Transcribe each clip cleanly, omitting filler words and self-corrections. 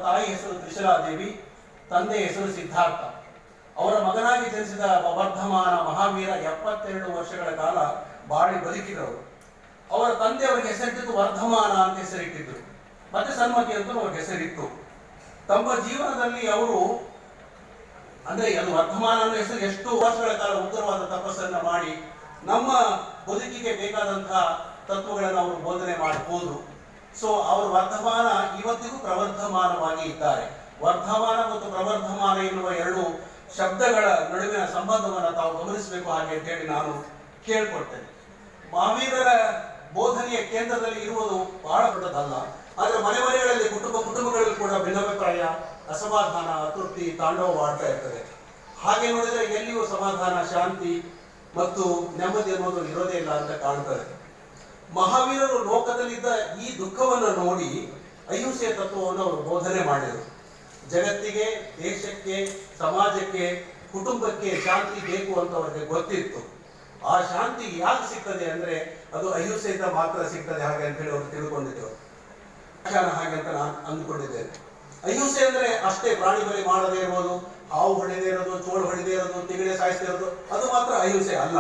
ತಾಯಿ ಹೆಸರು ತ್ರಿಶಲಾದೇವಿ, ತಂದೆ ಹೆಸರು ಸಿದ್ಧಾರ್ಥ. ಅವರ ಮಗನಾಗಿ ಜನಿಸಿದ ವರ್ಧಮಾನ ಮಹಾವೀರ 72 ವರ್ಷಗಳ ಕಾಲ ಬಾಳಿ ಬದುಕಿದವರು. ಅವರ ತಂದೆ ಅವರಿಗೆ ಹೆಸರಿಟ್ಟಿದ್ದು ವರ್ಧಮಾನ ಅಂತ ಹೆಸರಿಟ್ಟಿದ್ರು, ಮತ್ತೆ ಸನ್ಮತಿ ಅಂತ ಅವ್ರಿಗೆ ಹೆಸರಿತ್ತು. ತಮ್ಮ ಜೀವನದಲ್ಲಿ ಅವರು ಅಂದ್ರೆ ಅದು ವರ್ಧಮಾನ ಅನ್ನೋ ಹೆಸರು ಎಷ್ಟು ವರ್ಷಗಳ ಕಾಲ ಉಗ್ರವಾದ ತಪಸ್ಸನ್ನ ಮಾಡಿ ನಮ್ಮ ಬದುಕಿಗೆ ಬೇಕಾದಂತಹ ತತ್ವಗಳನ್ನು ಅವರು ಬೋಧನೆ ಮಾಡಬಹುದು. ಸೊ ಅವರು ವರ್ಧಮಾನ ಇವತ್ತಿಗೂ ಪ್ರವರ್ಧಮಾನವಾಗಿ ಇದ್ದಾರೆ. ವರ್ಧಮಾನ ಮತ್ತು ಪ್ರವರ್ಧಮಾನ ಎನ್ನುವ ಎರಡು ಶಬ್ದಗಳ ನಡುವಿನ ಸಂಬಂಧವನ್ನು ತಾವು ಗಮನಿಸಬೇಕು ಹಾಗೆ ಅಂತ ಹೇಳಿ ನಾನು ಕೇಳ್ಕೊಳ್ತೇನೆ. ಮಹಾವೀರರ ಬೋಧನೆಯ ಕೇಂದ್ರದಲ್ಲಿ ಇರುವುದು ಬಹಳ ದೊಡ್ಡದಲ್ಲ, ಆದರೆ ಮನೆ ಮನೆಗಳಲ್ಲಿ ಕುಟುಂಬಗಳಲ್ಲಿ ಕೂಡ ಭಿನ್ನಾಭಿಪ್ರಾಯ, ಅಸಮಾಧಾನ, ಅತೃಪ್ತಿ ತಾಂಡವವಾಡ್ತಾ ಇರ್ತದೆ. ಹಾಗೆ ನೋಡಿದರೆ ಎಲ್ಲಿಯೂ ಸಮಾಧಾನ, ಶಾಂತಿ ಮತ್ತು ನೆಮ್ಮದಿ ಅನ್ನೋದು ಇರೋದೇ ಇಲ್ಲ ಅಂತ ಕಾಣ್ತದೆ. ಮಹಾವೀರರು ಲೋಕದಲ್ಲಿದ್ದ ಈ ದುಃಖವನ್ನು ನೋಡಿ ಅಹಿಂಸೆಯ ತತ್ವವನ್ನು ಅವರು ಬೋಧನೆ ಮಾಡಿದರು. ಜಗತ್ತಿಗೆ, ದೇಶಕ್ಕೆ, ಸಮಾಜಕ್ಕೆ, ಕುಟುಂಬಕ್ಕೆ ಶಾಂತಿ ಬೇಕು ಅಂತ ಅವರಿಗೆ ಗೊತ್ತಿತ್ತು. ಆ ಶಾಂತಿ ಯಾಕೆ ಸಿಗ್ತದೆ ಅಂದ್ರೆ ಅದು ಅಹಿಂಸೆಯಿಂದ ಮಾತ್ರ ಸಿಗ್ತದೆ ಹಾಗೆ ಅಂತ ಹೇಳಿ ಅವರು ತಿಳ್ಕೊಂಡಿದ್ರು. ಹಾಗೆ ಅಂತ ನಾನು ಅಂದ್ಕೊಂಡಿದ್ದೇನೆ. ಅಹಿಂಸೆ ಅಂದ್ರೆ ಅಷ್ಟೇ ಪ್ರಾಣಿ ಬಲಿ ಮಾಡದೇ ಇರೋದು, ಹಾವು ಹೊಡೆದೇ ಇರೋದು, ಚೋಳು ಹೊಡೆದೇ ಇರೋದು, ತಿಗಡೆ ಸಾಯಿಸದೇ ಇರೋದು ಅದು ಮಾತ್ರ ಅಹಿಂಸೆ ಅಲ್ಲ.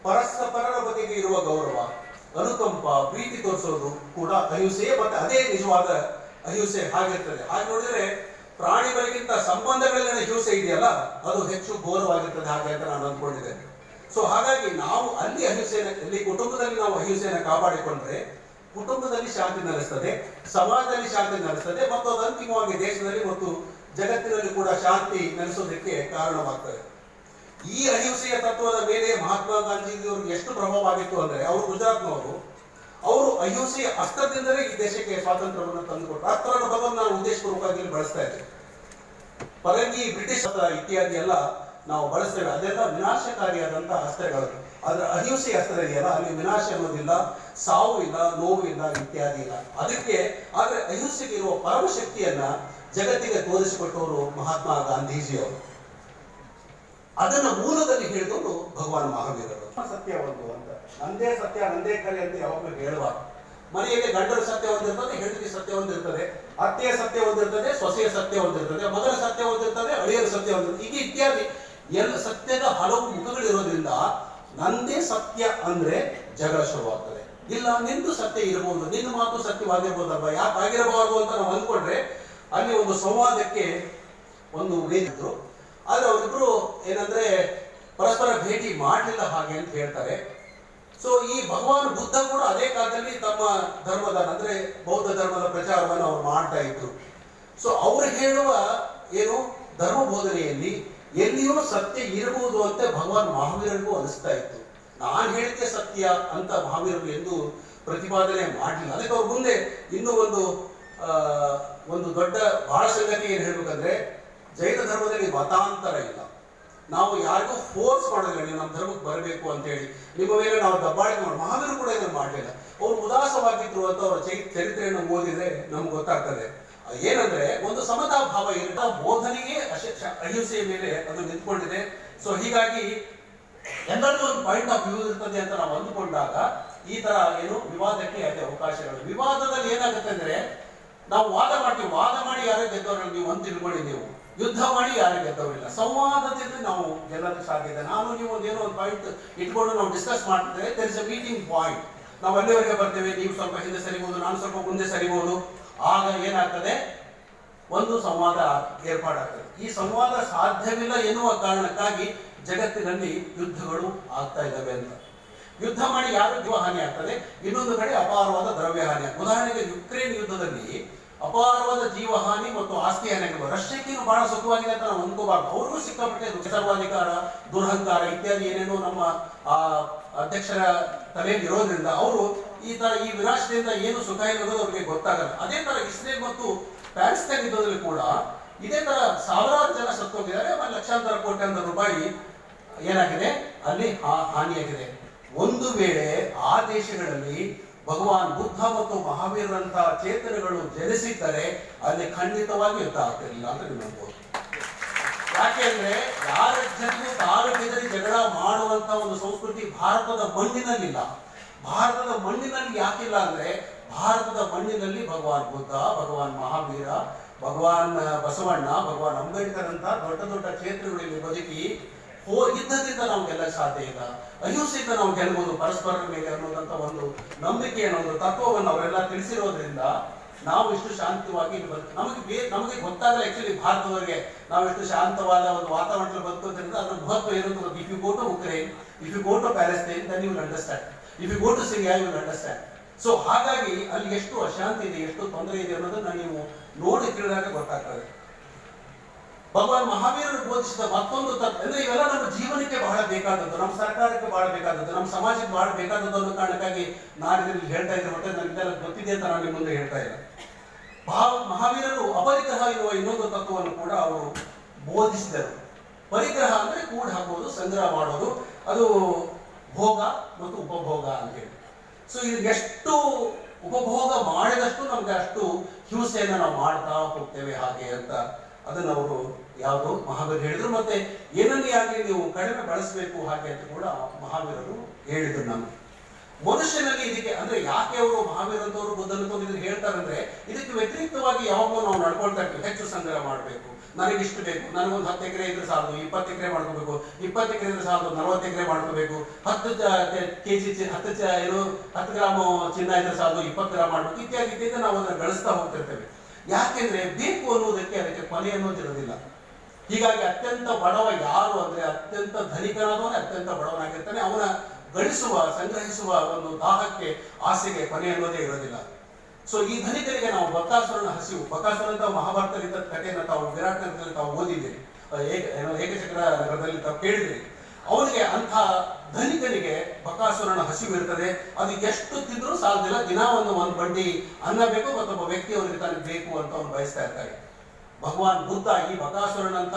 ಪರಸ್ಪರರ ಬಗೆಗೆ ಇರುವ ಗೌರವ, ಅನುಕಂಪ, ಪ್ರೀತಿ ತೋರಿಸೋದು ಕೂಡ ಅಹಿಂಸೆ. ಮತ್ತೆ ಅದೇ ನಿಜವಾದ ಅಹಿಂಸೆ ಹಾಗಿರ್ತದೆ. ಹಾಗೆ ನೋಡಿದ್ರೆ ಪ್ರಾಣಿಗಳಿಗಿಂತ ಸಂಬಂಧಗಳಲ್ಲಿನ ಹಿಂಸೆ ಇದೆಯಲ್ಲ ಅದು ಹೆಚ್ಚು ಘೋರವಾಗಿರ್ತದೆ ಹಾಗೆ ಅಂತ ನಾನು ಅಂದ್ಕೊಂಡಿದ್ದೇನೆ. ಸೊ ಹಾಗಾಗಿ ನಾವು ಅಲ್ಲಿ ಅಹಿಂಸೆಯಲ್ಲಿ ಕುಟುಂಬದಲ್ಲಿ ನಾವು ಅಹಿಂಸೆಯನ್ನು ಕಾಪಾಡಿಕೊಂಡ್ರೆ ಕುಟುಂಬದಲ್ಲಿ ಶಾಂತಿ ನೆಲೆಸ್ತದೆ, ಸಮಾಜದಲ್ಲಿ ಶಾಂತಿ ನೆಲೆಸ್ತದೆ ಮತ್ತು ಅದು ಅಂತಿಮವಾಗಿ ದೇಶದಲ್ಲಿ ಮತ್ತು ಜಗತ್ತಿನಲ್ಲಿ ಕೂಡ ಶಾಂತಿ ನೆಲೆಸೋದಕ್ಕೆ ಕಾರಣವಾಗ್ತದೆ. ಈ ಅಹಿಂಸೆಯ ತತ್ವದ ಮೇಲೆ ಮಹಾತ್ಮ ಗಾಂಧೀಜಿಯವ್ರಿಗೆ ಎಷ್ಟು ಪ್ರಭಾವ ಆಗಿತ್ತು ಅಂದ್ರೆ ಅವರು ಗುಜರಾತ್ನವರು, ಅವರು ಅಹಿಂಸೆಯ ಅಸ್ತ್ರದಿಂದಲೇ ಈ ದೇಶಕ್ಕೆ ಸ್ವಾತಂತ್ರ್ಯವನ್ನು ತಂದುಕೊಟ್ಟರು. ಅಸ್ತ್ರನ ಪದವನ್ನು ನಾನು ಉದ್ದೇಶಪೂರ್ವಕವಾಗಿ ಬಳಸ್ತಾ ಇದ್ದೇನೆ. ಪರಂಗಿ, ಬ್ರಿಟಿಷ್ ಇತ್ಯಾದಿ ಎಲ್ಲ ನಾವು ಬಳಸ್ತೇವೆ, ಅದೆಲ್ಲ ವಿನಾಶಕಾರಿಯಾದಂತಹ ಅಸ್ತ್ರಗಳು. ಆದ್ರೆ ಅಹಿಂಸೆಯ ಅಸ್ತ್ರ ಇದೆಯಲ್ಲ ಅಲ್ಲಿ ವಿನಾಶ ಅನ್ನೋದಿಲ್ಲ, ಸಾವು ಇಲ್ಲ, ನೋವು ಇಲ್ಲ, ಇತ್ಯಾದಿ ಇಲ್ಲ. ಅದಕ್ಕೆ ಆದ್ರೆ ಅಹಿಂಸೆಗೆ ಇರುವ ಪರಮಶಕ್ತಿಯನ್ನ ಜಗತ್ತಿಗೆ ತೋರಿಸಿಕೊಟ್ಟವರು ಮಹಾತ್ಮ ಗಾಂಧೀಜಿಯವರು. ಅದನ್ನ ಮೂಲದಲ್ಲಿ ಹೇಳಿದವರು ಭಗವಾನ್ ಮಹಾವೀರರು. ಸತ್ಯ ಒಂದು ಅಂತ, ನಂದೇ ಸತ್ಯ ನಂದೇ ಕರೆ ಅಂತ ಯಾವಾಗಲೂ ಹೇಳುವಾಗ ಮನೆಯಲ್ಲಿ ಗಂಡನ ಸತ್ಯ ಒಂದಿರ್ತದೆ, ಹೆಂಡತಿ ಸತ್ಯ ಒಂದಿರ್ತದೆ, ಅತ್ತೆಯ ಸತ್ಯ ಒಂದಿರ್ತದೆ, ಸೊಸೆಯ ಸತ್ಯ ಒಂದಿರ್ತದೆ, ಮಗನ ಸತ್ಯ ಒಂದಿರ್ತದೆ, ಅಳಿಯರ ಸತ್ಯ ಒಂದಿರ್ತದೆ, ಹೀಗೆ ಇತ್ಯಾದಿ ಎಲ್ಲ ಸತ್ಯದ ಹಲವು ಮುಖಗಳಿರೋದ್ರಿಂದ ನಂದೇ ಸತ್ಯ ಅಂದ್ರೆ ಜಗಳ ಶುರುವಾಗ್ತದೆ. ಇಲ್ಲ ನಿಂದು ಸತ್ಯ ಇರಬಹುದು, ನಿನ್ನ ಮಾತು ಸತ್ಯವಾಗಿರ್ಬೋದಲ್ವಾ, ಯಾಕೆ ಆಗಿರಬಾರದು ಅಂತ ನಾವು ಅಂದ್ಕೊಂಡ್ರೆ ಅಲ್ಲಿ ಒಂದು ಸಂವಾದಕ್ಕೆ ಒಂದು ವೇದಿದ್ರು. ಆದ್ರೆ ಅವರಿಬ್ರು ಏನಂದ್ರೆ ಪರಸ್ಪರ ಭೇಟಿ ಮಾಡಲಿಲ್ಲ ಹಾಗೆ ಅಂತ ಹೇಳ್ತಾರೆ. ಸೊ ಈ ಭಗವಾನ್ ಬುದ್ಧ ಕೂಡ ಅದೇ ಕಾಲದಲ್ಲಿ ತಮ್ಮ ಧರ್ಮದ ಅಂದ್ರೆ ಬೌದ್ಧ ಧರ್ಮದ ಪ್ರಚಾರವನ್ನು ಅವ್ರು ಮಾಡ್ತಾ ಇದ್ರು. ಸೊ ಅವ್ರು ಹೇಳುವ ಏನು ಧರ್ಮ ಬೋಧನೆಯಲ್ಲಿ ಎಲ್ಲಿಯೂ ಸತ್ಯ ಇರಬಹುದು ಅಂತ ಭಗವಾನ್ ಮಹಾವೀರರಿಗೂ ಅನಿಸ್ತಾ ಇತ್ತು. ನಾನು ಹೇಳಿದ್ದೆ ಸತ್ಯ ಅಂತ ಮಹಾವೀರರು ಎಂದು ಪ್ರತಿಪಾದನೆ ಮಾಡಲಿಲ್ಲ. ಅದಕ್ಕೆ ಅವ್ರ ಮುಂದೆ ಇನ್ನೂ ಒಂದು ದೊಡ್ಡ ಬಹಳ ಸಂಗತಿ ಏನು ಹೇಳ್ಬೇಕಂದ್ರೆ ಜೈನ ಧರ್ಮದಲ್ಲಿ ಮತಾಂತರ ಇಲ್ಲ. ನಾವು ಯಾರಿಗೂ ಫೋರ್ಸ್ ಮಾಡೋದಿಲ್ಲ ನೀವು ನಮ್ಮ ಧರ್ಮಕ್ಕೆ ಬರಬೇಕು ಅಂತ ಹೇಳಿ, ನಿಮ್ಮ ಮೇಲೆ ನಾವು ದಬ್ಬಾಳಿಕೆ ಮಾಡಿ. ಮಹಾವೀರರು ಕೂಡ ಇದನ್ನು ಮಾಡಲಿಲ್ಲ. ಅವ್ರು ಉದಾಸವಾಗಿದ್ರು ಅಂತ ಅವರ ಚರಿತ್ರೆಯನ್ನು ಓದಿದ್ರೆ ನಮ್ಗೆ ಗೊತ್ತಾಗ್ತದೆ. ಏನಂದ್ರೆ ಒಂದು ಸಮತಾ ಭಾವ ಇರುವ ಬೋಧನೆಗೆ ಅಹಿಂಸೆಯ ಮೇಲೆ ಅದು ನಿಂತ್ಕೊಂಡಿದೆ. ಸೊ ಹೀಗಾಗಿ ಎಲ್ಲರಿಗೂ ಒಂದು ಪಾಯಿಂಟ್ ಆಫ್ ವ್ಯೂ ಇರ್ತದೆ ಅಂತ ನಾವು ಅಂದುಕೊಂಡಾಗ ಈ ತರ ಏನು ವಿವಾದಕ್ಕೆ ಅದೇ ಅವಕಾಶಗಳು. ವಿವಾದದಲ್ಲಿ ಏನಾಗುತ್ತೆ ಅಂದ್ರೆ ನಾವು ವಾದ ಮಾಡ್ತೀವಿ, ವಾದ ಮಾಡಿ ಯಾರೇ ಗೆದ್ದವ್ರು ನೀವು ಅಂತ ತಿಳ್ಕೊಳ್ಳಿ, ನೀವು ಯುದ್ಧ ಮಾಡಿ ಯಾರೇ ಗೆದ್ದವರಿಲ್ಲ. ಸಂವಾದದಲ್ಲಿ ನಾವು ಗೆಲ್ಲಕ್ಕೆ ಸಾಧ್ಯ ಇದೆ. ನಾನು ನೀವು ಒಂದೇನೋ ಒಂದು ಪಾಯಿಂಟ್ ಇಟ್ಕೊಂಡು ನಾವು ಡಿಸ್ಕಸ್ ಮಾಡ್ತಿದ್ದೇವೆ, there is a meeting point. ನಾವು ಅಲ್ಲಿವರೆಗೆ ಬರ್ತೇವೆ, ನೀವು ಸ್ವಲ್ಪ ಹಿಂದೆ ಸರಿಬಹುದು, ನಾನು ಸ್ವಲ್ಪ ಮುಂದೆ ಸರಿಬಹುದು. ಆಗ ಏನಾಗ್ತದೆ, ಒಂದು ಸಂವಾದ ಏರ್ಪಾಡಾಗ್ತದೆ. ಈ ಸಂವಾದ ಸಾಧ್ಯವಿಲ್ಲ ಎನ್ನುವ ಕಾರಣಕ್ಕಾಗಿ ಜಗತ್ತಿನಲ್ಲಿ ಯುದ್ಧಗಳು ಆಗ್ತಾ ಇದ್ದಾವೆ ಅಂತ. ಯುದ್ಧ ಮಾಡಿ ಯಾರು ಜೀವಹಾನಿ ಆಗ್ತದೆ, ಇನ್ನೊಂದು ಕಡೆ ಅಪಾರವಾದ ದ್ರವ್ಯ ಹಾನಿ. ಉದಾಹರಣೆಗೆ ಯುಕ್ರೇನ್ ಯುದ್ಧದಲ್ಲಿ ಅಪಾರವಾದ ಜೀವಹಾನಿ ಮತ್ತು ಆಸ್ತಿ ಹಾನಿಗಳು. ರಷ್ಯಾಕ್ಕೇನು ಬಹಳ ಸುಖವಾಗಿದೆ ಅಂತ ನಾವು ಅಂದ್ಕೋಬಾರ್ದು. ಅವ್ರಿಗೂ ಸಿಕ್ಕಾಪಟ್ಟೆ ಸರ್ವಾಧಿಕಾರ, ದುರಹಂಕಾರ ಇತ್ಯಾದಿ ಏನೇನೋ ನಮ್ಮ ಅಧ್ಯಕ್ಷರ ತಲೆಯಲ್ಲಿ ಇರೋದ್ರಿಂದ ಅವರು ಈ ವಿನಾಶದಿಂದ ಏನು ಸುಖ ಇರೋದು ಅವ್ರಿಗೆ ಗೊತ್ತಾಗಲ್ಲ. ಅದೇ ತರ ಇಸ್ರೇಲ್ ಮತ್ತು ಪ್ಯಾಲೆಸ್ತೈನ್ ಯುದ್ಧದಲ್ಲಿ ಕೂಡ ಇದೇ ತರ ಸಾವಿರಾರು ಜನ ಸತ್ತೋಗಿದ್ದಾರೆ, ಲಕ್ಷಾಂತರ ಕೋಟ್ಯಾಂತರ ರೂಪಾಯಿ ಏನಾಗಿದೆ ಅಲ್ಲಿ ಹಾನಿಯಾಗಿದೆ. ಒಂದು ವೇಳೆ ಆ ದೇಶಗಳಲ್ಲಿ ಭಗವಾನ್ ಬುದ್ಧ ಮತ್ತು ಮಹಾವೀರರಂತಹ ಚೇತನಗಳು ಜನಿಸಿದ್ದರೆ ಅಲ್ಲಿ ಖಂಡಿತವಾಗಿ ಯುದ್ಧ ಆಗ್ತಿರಲಿಲ್ಲ ಅಂತ ನೀವು ಅನ್ಬೋದು. ಯಾಕೆಂದ್ರೆ ಯಾರ ಜನರು ತಾರು ಬೆದರಿ ಜಗಳ ಮಾಡುವಂತ ಒಂದು ಸಂಸ್ಕೃತಿ ಭಾರತದ ಮಣ್ಣಿನಲ್ಲಿಲ್ಲ. ಭಾರತದ ಮಣ್ಣಿನಲ್ಲಿ ಯಾಕಿಲ್ಲ ಅಂದ್ರೆ ಭಾರತದ ಮಣ್ಣಿನಲ್ಲಿ ಭಗವಾನ್ ಬುದ್ಧ, ಭಗವಾನ್ ಮಹಾವೀರ, ಭಗವಾನ್ ಬಸವಣ್ಣ, ಭಗವಾನ್ ಅಂಬೇಡ್ಕರ್ ಅಂತ ದೊಡ್ಡ ದೊಡ್ಡ ಕ್ಷೇತ್ರಗಳಲ್ಲಿ ಬದುಕಿ ಯುದ್ಧದಿಂದ ನಾವು ಗೆಲ್ಲಕ್ಕೆ ಸಾಧ್ಯ ಇಲ್ಲ, ಅಹಿಂಸೆಯಿಂದ ನಾವು ಗೆಲ್ಲಬಹುದು ಪರಸ್ಪರರ ಮೇಲೆ ಅನ್ನೋದಂತ ಒಂದು ನಂಬಿಕೆಯನ್ನು, ಒಂದು ತತ್ವವನ್ನು ಅವರೆಲ್ಲ ತಿಳಿಸಿರೋದ್ರಿಂದ ನಾವು ಇಷ್ಟು ಶಾಂತವಾಗಿ ನಮಗೆ ಗೊತ್ತಾಗಲ್ಲ ಆಕ್ಚುಲಿ ಭಾರತದವರಿಗೆ ನಾವು ಎಷ್ಟು ಶಾಂತವಾದ ಒಂದು ವಾತಾವರಣದಲ್ಲಿ ಬದುಕೋದ್ರಿಂದ ಅದರ ಮಹತ್ವ ಇರೋದು. If you go to Ukraine, if you go to Palestine, then you will understand. If you go to Syria, you will understand. So ಹಾಗಾಗಿ ಅಲ್ಲಿ ಎಷ್ಟು ಅಶಾಂತಿ ಇದೆ, ಎಷ್ಟು ತೊಂದರೆ ಇದೆ ಅನ್ನೋದನ್ನ ನೀವು ನೋಡಿ ತಿಳಿದಾಗ ಗೊತ್ತಾಗ್ತದೆ. ಭಗವಾನ್ ಮಹಾವೀರರು ಬೋಧಿಸಿದ ಮತ್ತೊಂದು ಅಂದ್ರೆ ಇವೆಲ್ಲ ನಮ್ಮ ಜೀವನಕ್ಕೆ ಬಹಳ ಬೇಕಾದದ್ದು, ನಮ್ಮ ಸರ್ಕಾರಕ್ಕೆ ಬಹಳ ಬೇಕಾದದ್ದು, ನಮ್ಮ ಸಮಾಜಕ್ಕೆ ಬಹಳ ಬೇಕಾದದ್ದು ಅನ್ನೋ ಕಾರಣಕ್ಕಾಗಿ ನಾನು ಇದರಲ್ಲಿ ಹೇಳ್ತಾ ಇದ್ದೆ. ಮತ್ತೆ ನನಗೆಲ್ಲ ಗೊತ್ತಿದೆ ಅಂತ ನಾನು ನಿಮ್ಮ ಮುಂದೆ ಹೇಳ್ತಾ ಇಲ್ಲ. ಮಹಾವೀರರು ಅಪರಿಗ್ರಹ ಎನ್ನುವ ಇನ್ನೊಂದು ತತ್ವವನ್ನು ಕೂಡ ಅವರು ಬೋಧಿಸಿದರು. ಪರಿಗ್ರಹ ಅಂದ್ರೆ ಕೂಡ ಹಾಕೋದು, ಸಂಗ್ರಹ ಮಾಡೋದು, ಅದು ಭೋಗ ಮತ್ತು ಉಪಭೋಗ ಅಂತ ಹೇಳಿ. ಸೊ ಇದು ಎಷ್ಟು ಉಪಭೋಗ ಮಾಡಿದಷ್ಟು ನಮ್ಗೆ ಅಷ್ಟು ಹಿಂಸೆಯನ್ನು ನಾವು ಮಾಡ್ತಾ ಹೋಗ್ತೇವೆ ಹಾಗೆ ಅಂತ ಅದನ್ನು ಅವರು ಯಾವುದು ಮಹಾವೀರರು ಹೇಳಿದ್ರು. ಮತ್ತೆ ಏನನ್ನೇ ಆಗಲಿ ನೀವು ಕಡಿಮೆ ಬಳಸಬೇಕು ಹಾಗೆ ಅಂತ ಕೂಡ ಮಹಾವೀರರು ಹೇಳಿದ್ರು. ನಮ್ಗೆ ಮನುಷ್ಯನಲ್ಲಿ ಇದಕ್ಕೆ ಅಂದ್ರೆ ಯಾಕೆ ಅವರು ಮಹಾವೀರಂತವರು ಬುದ್ಧನಂತವ್ರು ಇದನ್ನು ಹೇಳ್ತಾರಂದ್ರೆ ಇದಕ್ಕೆ ವ್ಯತಿರಿಕ್ತವಾಗಿ ಯಾವಾಗಲೂ ನಾವು ನಡ್ಕೊಳ್ತಾ ಇರ್ತೀವಿ. ಹೆಚ್ಚು ಸಂಗ್ರಹ ಮಾಡಬೇಕು, ನನಗಿಷ್ಟು ಬೇಕು, ನನಗೊಂದು 10 ಎಕರೆ ಇದ್ರೆ ಸಾಲದು 20 ಎಕರೆ ಮಾಡ್ಕೋಬೇಕು, 20 ಎಕರೆ ಇದ್ರೆ ಸಾಲದು 40 ಎಕರೆ ಮಾಡ್ಕೋಬೇಕು, 10 ಗ್ರಾಮ್ ಚಿನ್ನ ಇದ್ರೆ ಸಾಲದು 20 ಗ್ರಾಮ್ ಮಾಡ್ಬೇಕು, ಇತ್ಯಾದಿ ನಾವು ಅದನ್ನು ಗಳಿಸ್ತಾ ಹೋಗ್ತಿರ್ತೇವೆ. ಯಾಕೆಂದ್ರೆ ಬೇಕು ಅನ್ನೋದಕ್ಕೆ ಅದಕ್ಕೆ ಕೊನೆ ಅನ್ನೋದಿರೋದಿಲ್ಲ. ಹೀಗಾಗಿ ಅತ್ಯಂತ ಬಡವ ಯಾರು ಅಂದ್ರೆ ಅತ್ಯಂತ ಧನಿಕನಾದವನೇ ಅತ್ಯಂತ ಬಡವನಾಗಿರ್ತಾನೆ. ಅವನ ಗಳಿಸುವ ಸಂಗ್ರಹಿಸುವ ಒಂದು ದಾಹಕ್ಕೆ ಆಸೆಗೆ ಕೊನೆ ಅನ್ನೋದೇ ಇರೋದಿಲ್ಲ. ಸೊ ಈ ಧನಿಕರಿಗೆ ನಾವು ಬಕಾಸುರನ ಹಸಿವು, ಬಕಾಸುರ ಅಂತ ಮಹಾಭಾರತದ ಕಥೆಯನ್ನು ತಾವು ವಿರಾಟ್ ನಗರದಲ್ಲಿ ತಾವು ಓದಿದ್ದೀರಿ, ಏಕಚಕ್ರ ನಗರದಲ್ಲಿ ತಾವು ಕೇಳಿದಿರಿ. ಅವನಿಗೆ ಅಂಥ ಧನಿಕನಿಗೆ ಬಕಾಸುರನ ಹಸಿವು ಇರ್ತದೆ. ಅದು ಎಷ್ಟು ತಿಂದರೂ ಸಾಲದಿಲ್ಲ. ದಿನ ಒಂದು ಬಂಡಿ ಅನ್ನ ಬೇಕು, ಮತ್ತೊಬ್ಬ ವ್ಯಕ್ತಿ ಅವನಿಗೆ ತನಗೆ ಬೇಕು ಅಂತ ಅವನು ಬಯಸ್ತಾ ಇರ್ತಾರೆ. ಭಗವಾನ್ ಬುದ್ಧ ಈ ಬಕಾಸುರನಂತ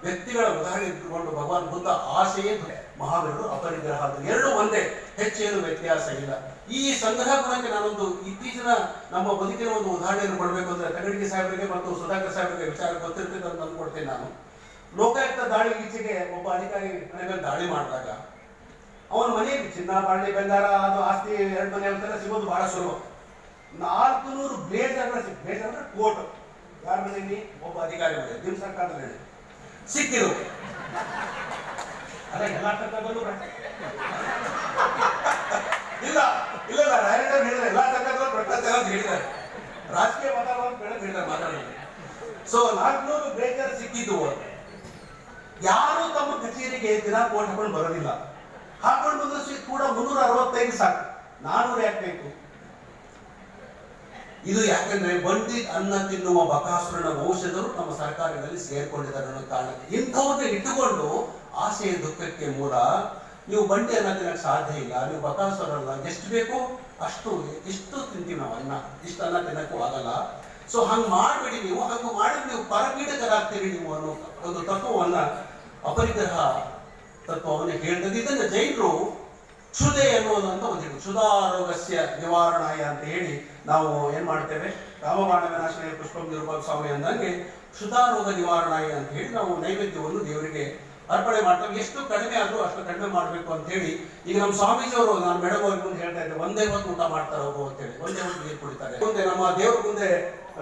ವ್ಯಕ್ತಿಗಳ ಉದಾಹರಣೆ ಇಟ್ಟುಕೊಂಡು ಭಗವಾನ್ ಬುದ್ಧ ಆಸೆಯೇ ಮಹಾವೀರರು ಅಪರಿಗ್ರಹ ಎರಡು ಒಂದೇ, ಹೆಚ್ಚೇನು ವ್ಯತ್ಯಾಸ ಇಲ್ಲ. ಈ ಸಂಗ್ರಹ ಗುಣಕ್ಕೆ ನಾನೊಂದು ಇತ್ತೀಚಿನ ನಮ್ಮ ಬದುಕಿನ ಒಂದು ಉದಾಹರಣೆಯನ್ನು ಕೊಡಬೇಕು ಅಂದ್ರೆ ತಗಡಿಗೆ ಸಾಹೇಬರಿಗೆ ಮತ್ತು ಸುಧಾಕರ್ ಸಾಹೇಬರಿಗೆ ವಿಚಾರ ಗೊತ್ತಿರ್ತದೆ ಅಂತ ಅಂದ್ಕೊಡ್ತೇನೆ ನಾನು. ಲೋಕಾಯುಕ್ತ ದಾಳಿ ಈಚೆಗೆ ಒಬ್ಬ ಅಧಿಕಾರಿ ಮನೆ ಮೇಲೆ ದಾಳಿ ಮಾಡಿದಾಗ ಅವನ ಮನೆಯಲ್ಲಿ ಚಿನ್ನ, ಬಾಳ್ಳಿ, ಬಂಗಾರ, ಅದು ಆಸ್ತಿ 2 ಮನೆ ಅಂತೆಲ್ಲ ಸಿಗೋದು ಬಹಳ ಸುಲಭ. 400 ಬ್ಲೇಜರ್ಗಳು ಬ್ಲೇಜರ್ ಅಂದ್ರೆ ಕೋಟ್ ಯಾರ ಮನೆಯಲ್ಲಿ ಒಬ್ಬ ಅಧಿಕಾರಿ ಮನೆ ನಿಮ್ಮ ಸರ್ಕಾರದ ಸಿಕ್ಕಿರು. ಅಲ್ಲ ಎಲ್ಲ ಸರ್ಕಾರದಲ್ಲೂ ಇಲ್ಲ ಇಲ್ಲ ಇಲ್ಲ ರಾಯಣ್ಣ ಹೇಳಿದ್ರೆ ಎಲ್ಲಾ ಸರ್ಕಾರದಲ್ಲೂ ಭ್ರಷ್ಟಾಚಾರ ಅಂತ ಹೇಳಿದ್ದಾರೆ. ರಾಜಕೀಯ ವಾತಾವರಣ ಹೇಳಿದ್ದಾರೆ ಮಾತಾಡಿದ್ದಾರೆ. ಸೊ 400 ಬ್ಲೇಜರ್ ಸಿಕ್ಕಿದ್ದು. ಯಾರು ತಮ್ಮ ಕಚೇರಿಗೆ ದಿನ ಕೋಟ್ ಹಾಕೊಂಡು ಬರೋದಿಲ್ಲ. ಹಾಕೊಂಡು ಬಂದ್ರೆ ಕೂಡ 365 ಸಾಕು, 400 ಯಾಕೆ ಬೇಕು? ಇದು ಯಾಕಂದ್ರೆ ಬಂಡಿ ಅನ್ನ ತಿನ್ನುವ ಬಕಾಸುರನ ವಂಶಜರು ನಮ್ಮ ಸರ್ಕಾರದಲ್ಲಿ ಸೇರ್ಕೊಂಡಿದ್ದಾರೆ ಅನ್ನೋ ಕಾರಣಕ್ಕೆ ಇಂಥವ್ರನ್ನ ಇಟ್ಟುಕೊಂಡು ಆಸೆಯ ದುಃಖಕ್ಕೆ ಮೂಲ. ನೀವು ಬಂಡಿ ಅನ್ನ ತಿನ್ನಕ್ಕೆ ಸಾಧ್ಯ ಇಲ್ಲ, ನೀವು ಬಕಾಸುರಲ್ಲ. ಎಷ್ಟು ಬೇಕು ಅಷ್ಟು, ಇಷ್ಟು ತಿಂತೀವಿ ನಾವು ಅನ್ನ, ಇಷ್ಟು ಅನ್ನ ತಿನ್ನಕ್ಕೂ ಆಗಲ್ಲ. ಸೊ ಹಂಗೆ ಮಾಡಬೇಡಿ ನೀವು, ಹಂಗೆ ಮಾಡಿದ್ರೆ ನೀವು ಪರಪೀಡಕರಾಗ್ತೀರಿ ನೀವು ಅನ್ನೋ ಒಂದು ತತ್ವವನ್ನ ಅಪರಿಗ್ರಹ ತತ್ವವನ್ನು ಹೇಳ್ತದೆ. ಇದನ್ನು ಜೈನರು ಕ್ಷುದೆ ಎನ್ನುವುದಂತ ಒಂದು ಕ್ಷುಧಾರೋಗಸ್ಯ ನಿವಾರಣಾಯ ಅಂತ ಹೇಳಿ ನಾವು ಏನ್ ಮಾಡ್ತೇವೆ, ರಾಮಬಾಣ ವಿನಾಶನ ಪುಷ್ಪಂ ನಿರೂಪಕ ಸ್ವಾಮಿ ಅಂದಂಗೆ ಕ್ಷುಧಾರೋಗ ನಿವಾರಣಾಯ ಅಂತ ಹೇಳಿ ನಾವು ನೈವೇದ್ಯವನ್ನು ದೇವರಿಗೆ ಅರ್ಪಣೆ ಮಾಡ್ತೇವೆ. ಎಷ್ಟು ಕಡಿಮೆ ಆದ್ರೂ ಅಷ್ಟು ಕಡಿಮೆ ಮಾಡಬೇಕು ಅಂತ ಹೇಳಿ ಈಗ ನಮ್ಮ ಸ್ವಾಮೀಜಿಯವರು, ನಾನು ಮೇಡಮ್ ಅವ್ರಿಗೆ ಮುಂದೆ ಹೇಳ್ತಾ ಇದ್ದೆ, ಒಂದೇ ಹೊತ್ತು ಊಟ ಮಾಡ್ತಾರೆ ಹೋಗೋ ಅಂತ ಹೇಳಿ, ಒಂದೇ ಹೊತ್ತು ನೀರು ಕುಡಿತಾರೆ. ಮುಂದೆ ನಮ್ಮ ದೇವ್ರ ಮುಂದೆ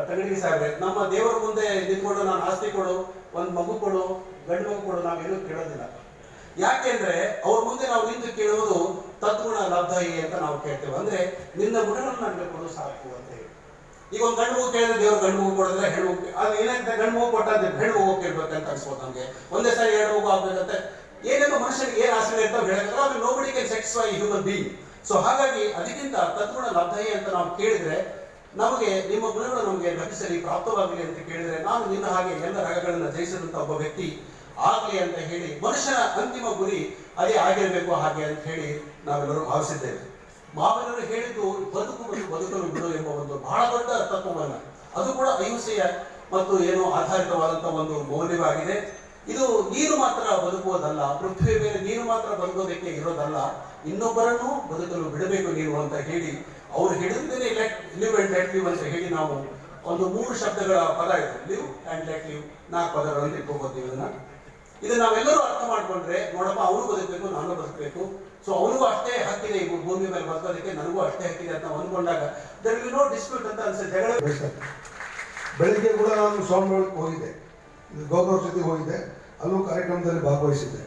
ತಗಡಿಗೆ ಸಾಹೇಬ್ರೆ, ನಮ್ಮ ದೇವರ ಮುಂದೆ ನಿಂತ್ಕೊಂಡು ನಾನು ಆಸ್ತಿ ಕೊಡು, ಒಂದು ಮಗು ಕೊಡು, ಗಂಡು ಮಗು ಕೊಡು, ನಾವೇನು ಕೇಳೋದಿಲ್ಲ. ಯಾಕೆಂದ್ರೆ ಅವ್ರ ಮುಂದೆ ನಾವು ನಿಂತು ಕೇಳುವುದು ತದ್ಗುಣ ಲಬ್ಧಯಿ ಅಂತ ನಾವು ಕೇಳ್ತೇವೆ. ಅಂದ್ರೆ ನಿನ್ನ ಗುಣಗಳನ್ನು ನನಗೆ ಕೊಡು ಸಾಕು ಅಂತ ಹೇಳಿ. ಈಗ ಒಂದು ಗಂಡು ಮಗು ಕೇಳಿದ್ರೆ ದೇವ್ರು ಗಂಡು ಮಗು ಕೊಡಿದ್ರೆ ಹೆಣ್ಣು ಮಗು, ಅದು ಏನಾಗ್ತದೆ, ಗಂಡು ಮಗು ಕೊಟ್ಟಾದ್ರೆ ಹೆಣ್ಣು ಮಗು ಕೇಳ್ಬೇಕಂತ ಅನ್ಸ್ಬೋದು ನಮ್ಗೆ. ಒಂದೇ ಸಾರಿ 2 ಮಗು ಆಗ್ಬೇಕಂತೆ ಏನೇನೋ ಮನುಷ್ಯನಿಗೆ ಏನ್ ಆಸೆ ಇರ್ತಾವೆ ಹೇಳಕ್ಕಾಗ ಅದು nobody can satisfy human being. So ಹಾಗಾಗಿ ಅದಕ್ಕಿಂತ ತದ್ಗುಣ ಲಬ್ಧಯಿ ಅಂತ ನಾವು ಕೇಳಿದ್ರೆ ನಮಗೆ ನಿಮ್ಮ ಗುಣಗಳು ನಮಗೆ ಲಭಿಸಲಿ, ಪ್ರಾಪ್ತವಾಗಲಿ ಅಂತ ಕೇಳಿದ್ರೆ ನಾನು ನಿನ್ನ ಹಾಗೆ ಎಲ್ಲ ರಗಗಳನ್ನು ಜಯಿಸಿದಂತ ಒಬ್ಬ ವ್ಯಕ್ತಿ ಆಗಲಿ ಅಂತ ಹೇಳಿ ಮನುಷ್ಯನ ಅಂತಿಮ ಗುರಿ ಅದೇ ಆಗಿರಬೇಕು ಹಾಗೆ ಅಂತ ಹೇಳಿ ನಾವೆಲ್ಲರೂ ಭಾವಿಸಿದ್ದೇವೆ. ಮಹಾವೀರರು ಹೇಳಿದ್ದು ಬದುಕಲು ಬಿಡು ಎಂಬ ಒಂದು ಬಹಳ ದೊಡ್ಡ ತತ್ವವನ್ನ, ಅದು ಕೂಡ ಅಹಿಂಸೆಯ ಮತ್ತು ಏನೋ ಆಧಾರಿತವಾದಂತಹ ಒಂದು ಮೌಲ್ಯವಾಗಿದೆ. ಇದು ನೀರು ಮಾತ್ರ ಬದುಕುವುದಲ್ಲ, ಪೃಥ್ವಿಯ ಮೇಲೆ ನೀರು ಮಾತ್ರ ಬದುಕೋದಕ್ಕೆ ಇರೋದಲ್ಲ, ಇನ್ನೊಬ್ಬರನ್ನು ಬದುಕಲು ಬಿಡಬೇಕು ನೀರು ಅಂತ ಹೇಳಿ ಅವ್ರು ಹೇಳಿದ್ದೇನೆ. ಲಿವ್ ಅಂಡ್ ಲೆಟ್ ಲಿವ್ ಅಂತ ಹೇಳಿ ನಾವು ಒಂದು 3 ಶಬ್ದಗಳ ಪದ ಇದೆ, ಲಿವ್ ಅಂಡ್ ಲೆಟ್ ಲಿವ್, 4 ಪದಗಳನ್ನು ಇಟ್ಕೋಬಹುದು. ಇದನ್ನ ಇದು ನಾವೆಲ್ಲರೂ ಅರ್ಥ ಮಾಡ್ಕೊಂಡ್ರೆ ನೋಡಪ್ಪ ಅವನು ಬದುಕಬೇಕು, ನಾನು ಬದುಕಬೇಕು, ಸೊ ಅವನಿಗೂ ಅಷ್ಟೇ ಹಕ್ಕಿದೆ ಈ ಭೂಮಿ ಮೇಲೆ ಬದುಕೋದಕ್ಕೆ, ನನಗೂ ಅಷ್ಟೇ ಹಕ್ಕಿದೆ ಅಂತ ಅಂದ್ಕೊಂಡಾಗ ದರ್ ವಿಲ್ ನೋ ಡಿಸ್ಪ್ಯೂಟ್ ಅಂತ ಅನ್ಸುತ್ತೆ. ಜಗಳ ಬೆಳಿಗ್ಗೆ ಕೂಡ ನಾನು ಸ್ವಾಮಿಗಳಿಗೆ ಹೋಗಿದ್ದೆ, ಗೌರವ ಜೊತೆಗೆ ಹೋಗಿದ್ದೆ, ಅಲ್ಲೂ ಕಾರ್ಯಕ್ರಮದಲ್ಲಿ ಭಾಗವಹಿಸಿದ್ದೆ.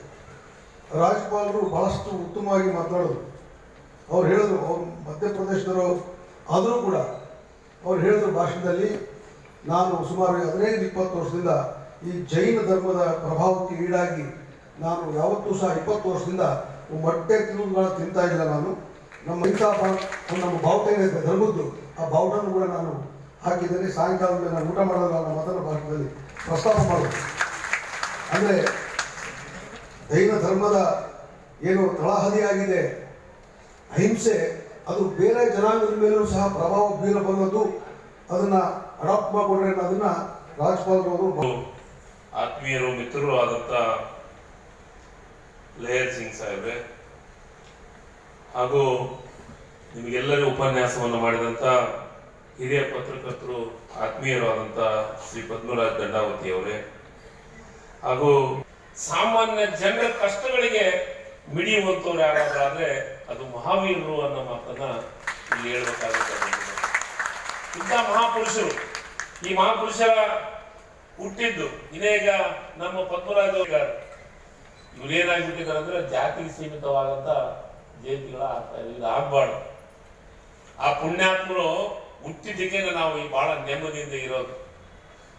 ರಾಜ್ಯಪಾಲರು ಬಹಳಷ್ಟು ಉತ್ತಮವಾಗಿ ಮಾತನಾಡಿದ್ರು. ಅವ್ರು ಹೇಳಿದ್ರು, ಅವ್ರು ಮಧ್ಯಪ್ರದೇಶದವರು ಆದರೂ ಕೂಡ ಅವ್ರು ಹೇಳಿದ್ರು ಭಾಷಣದಲ್ಲಿ, ನಾನು ಸುಮಾರು 15-20 ವರ್ಷದಿಂದ ಈ ಜೈನ ಧರ್ಮದ ಪ್ರಭಾವಕ್ಕೆ ಈಡಾಗಿ ನಾನು ಯಾವತ್ತೂ ಸಹ 20 ವರ್ಷದಿಂದ ಮೊಟ್ಟೆ ತಿನ್ನುವುದನ್ನು ತಿಂತಾ ಇಲ್ಲ. ನಾನು ನಮ್ಮ ಬಾವುಟ ಏನಿದೆ ಧರ್ಮದ್ದು, ಆ ಬಾವುಟನ್ನು ಕೂಡ ನಾನು ಹಾಕಿದ್ದೇನೆ. ಸಾಯಂಕಾಲದ ಮೇಲೆ ನಾನು ಊಟ ಮಾಡೋಲ್ಲ, ನಮ್ಮ ಮತನ ಭಾಷಣದಲ್ಲಿ ಪ್ರಸ್ತಾಪ ಮಾಡೋದು. ಅಂದರೆ ಜೈನ ಧರ್ಮದ ಏನು ತಳಹದಿಯಾಗಿದೆ ಅಹಿಂಸೆ, ಅದು ಬೇರೆ ಜನಾಂಗದ ಮೇಲೂ ಸಹ ಪ್ರಭಾವ ಬೀರಬಲ್ಲದು. ಅದನ್ನ ಅಡಾಪ್ಟ್ ಮಾಡಿಕೊಂಡ್ರೆ ಅದನ್ನ ರಾಜ್ಯಪಾಲರು ಆತ್ಮೀಯರು ಮಿತ್ರರು ಆದಂತ ಲೇಯರ್ ಸಿಂಗ್ ಸಾಹೇಬ್ರೆ ಹಾಗೂ ನಿಮಗೆಲ್ಲರಿಗೂ ಉಪನ್ಯಾಸವನ್ನು ಮಾಡಿದಂತ ಹಿರಿಯ ಪತ್ರಕರ್ತರು ಆತ್ಮೀಯರು ಆದಂತ ಶ್ರೀ ಪದ್ಮರಾಜ್ ದಂಡಾವತಿ ಅವರೇ ಹಾಗೂ ಸಾಮಾನ್ಯ ಜನರ ಕಷ್ಟಗಳಿಗೆ ಮಿಡಿಯುವಂತವ್ರು ಯಾರಾದ್ರೆ ಅದು ಮಹಾವೀರರು ಅನ್ನೋ ಮಾತನ್ನ ಇಲ್ಲಿ ಹೇಳ್ಬೇಕಾಗುತ್ತೆ. ಇಂಥ ಮಹಾಪುರುಷರು, ಈ ಮಹಾಪುರುಷರ ಹುಟ್ಟಿದ್ದು ಇನ್ನೇಗ ನಮ್ಮ ಪದ್ಮರಾಜ್ ಇವ್ರು ಏನಾಗ್ಬಿಟ್ಟಿದ್ದಾರೆ ಅಂದ್ರೆ ಜಾತಿಗೆ ಸೀಮಿತವಾದಂತ ಜಯಂತಿಗಳ ಆಗ್ತಾ ಇದೆ. ಇದು ಆಗ್ಬಾರ್ದು. ಆ ಪುಣ್ಯಾತ್ಮರು ಹುಟ್ಟಿದ್ದಕ್ಕೆ ನಾವು ಈ ಬಹಳ ನೆಮ್ಮದಿಯಿಂದ ಇರೋದು.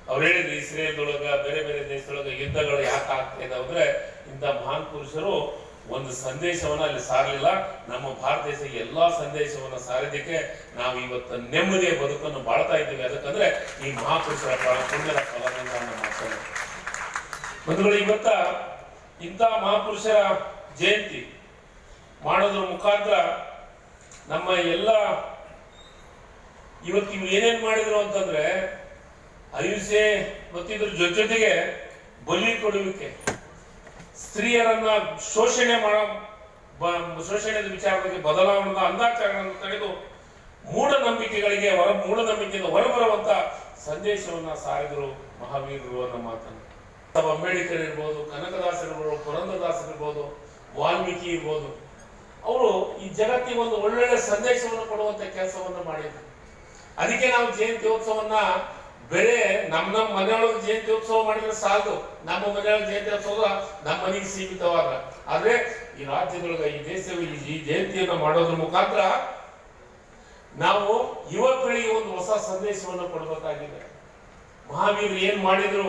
ಅವ್ರು ಹೇಳಿದ್ರು, ಇಸ್ರೇಲ್ದೊಳಗ ಬೇರೆ ಬೇರೆ ದೇಶದೊಳಗ ಯುದ್ಧಗಳು ಯಾಕೆ ಆಗ್ತಾ ಇದಾವೆ ಅಂದ್ರೆ ಇಂಥ ಮಹಾನ್ ಪುರುಷರು ಒಂದು ಸಂದೇಶವನ್ನ ಅಲ್ಲಿ ಸಾರಲಿಲ್ಲ. ನಮ್ಮ ಭಾರತ ದೇಶಕ್ಕೆ ಎಲ್ಲಾ ಸಂದೇಶವನ್ನ ಸಾರಿದ್ದಕ್ಕೆ ನಾವು ಇವತ್ತು ನೆಮ್ಮದಿಯ ಬದುಕನ್ನು ಬಾಳ್ತಾ ಇದ್ದೀವಿ. ಅದಕ್ಕಂದ್ರೆ ಈ ಮಹಾಪುರುಷರ ಪುಣ್ಯದ ಫಲದಿಂದ ನಮ್ಮ ಮಾತನ್ನು ಬಂಧುಗಳು, ಇವತ್ತ ಇಂಥ ಮಹಾಪುರುಷರ ಜಯಂತಿ ಮಾಡೋದ್ರ ಮುಖಾಂತರ ನಮ್ಮ ಎಲ್ಲ ಇವತ್ತು ಇವ್ರು ಏನೇನ್ ಮಾಡಿದ್ರು ಅಂತಂದ್ರೆ ಅಹಿಂಸೆ ಮತ್ತಿದ್ರ ಜೊತೆಗೆ ಬಲಿ ಕೊಡುವಿಕೆ, ಸ್ತ್ರೀಯರನ್ನ ಶೋಷಣೆಯ ವಿಚಾರದಲ್ಲಿ ಬದಲಾವಣೆಯ ಅಂದಾಚಾರಗಳನ್ನು ತಡೆದು ಮೂಢನಂಬಿಕೆಗಳಿಗೆ ಮೂಢನಂಬಿಕೆಯಿಂದ ಹೊರಬರುವಂತ ಸಂದೇಶವನ್ನ ಸಾರಿದರು ಮಹಾವೀರರು ಅನ್ನೋ ಮಾತನ್ನು. ಅಂಬೇಡ್ಕರ್ ಇರ್ಬೋದು, ಕನಕದಾಸರು ಇರ್ಬೋದು, ಪುರಂದರದಾಸರು ಇರ್ಬೋದು, ವಾಲ್ಮೀಕಿ ಇರ್ಬೋದು, ಅವರು ಈ ಜಗತ್ತಿಗೆ ಒಂದು ಒಳ್ಳೊಳ್ಳೆ ಸಂದೇಶವನ್ನು ಕೊಡುವಂತ ಕೆಲಸವನ್ನ ಮಾಡಿದ್ರು. ಅದಕ್ಕೆ ನಾವು ಜಯಂತ್ಯೋತ್ಸವನ್ನ ಬೇರೆ ನಮ್ಮ ಮನೆಯೊಳಗೆ ಜಯಂತ್ಯೋತ್ಸವ ಮಾಡಿದ್ರೆ ಸಾಲದು. ನಮ್ಮ ಮನೆಯೊಳಗೆ ಜಯಂತ್ಯೋತ್ಸವ ನಮ್ಮ ಮನೆಗೆ ಸೀಮಿತವಾದ, ಆದ್ರೆ ಈ ರಾಜ್ಯದೊಳಗೆ ಈ ದೇಶದಲ್ಲಿ ಈ ಜಯಂತಿಯನ್ನು ಮಾಡೋದ್ರ ಮುಖಾಂತರ ನಾವು ಯುವ ಪೀಳಿಗೆ ಒಂದು ಹೊಸ ಸಂದೇಶವನ್ನು ಕೊಡಬೇಕಾಗಿದೆ. ಮಹಾವೀರರು ಏನ್ ಮಾಡಿದ್ರು